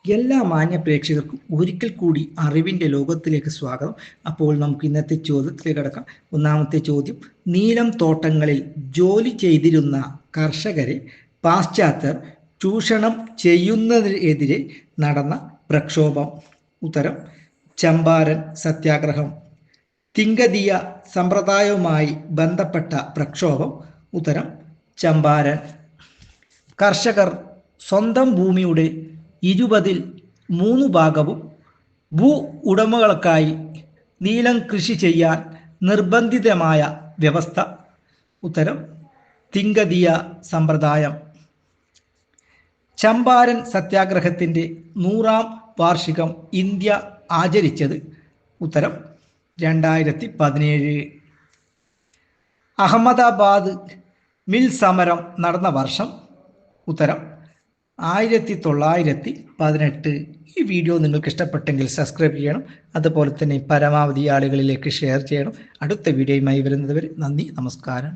എല്ലാ മാന്യ പ്രേക്ഷകർക്കും ഒരിക്കൽ കൂടി അറിവിൻ്റെ ലോകത്തിലേക്ക് സ്വാഗതം. അപ്പോൾ നമുക്ക് ഇന്നത്തെ ചോദ്യത്തിലേക്ക് കടക്കാം. ഒന്നാമത്തെ ചോദ്യം: നീലം തോട്ടങ്ങളിൽ ജോലി ചെയ്തിരുന്ന കർഷകരെ പാശ്ചാത്യർ ചൂഷണം ചെയ്യുന്നതിനെതിരെ നടന്ന പ്രക്ഷോഭം. ഉത്തരം: ചമ്പാരൻ സത്യാഗ്രഹം. തിങ്കതീയ സമ്പ്രദായവുമായി ബന്ധപ്പെട്ട പ്രക്ഷോഭം. ഉത്തരം: ചമ്പാരൻ. കർഷകർ സ്വന്തം ഭൂമിയുടെ 3/20 ഭൂ ഉടമകൾക്കായി നീലം കൃഷി ചെയ്യാൻ നിർബന്ധിതമായ വ്യവസ്ഥ. ഉത്തരം: തിങ്കതീയ സമ്പ്രദായം. ചമ്പാരൻ സത്യാഗ്രഹത്തിൻ്റെ 100ാം വാർഷികം ഇന്ത്യ ആചരിച്ചത്. ഉത്തരം: 2017. അഹമ്മദാബാദ് മിൽ സമരം നടന്ന വർഷം. ഉത്തരം: 1918. ഈ വീഡിയോ നിങ്ങൾക്ക് ഇഷ്ടപ്പെട്ടെങ്കിൽ സബ്സ്ക്രൈബ് ചെയ്യണം. അതുപോലെ തന്നെ പരമാവധി ആളുകളിലേക്ക് ഷെയർ ചെയ്യണം. അടുത്ത വീഡിയോയുമായി വരുന്നതുവരെ നന്ദി, നമസ്കാരം.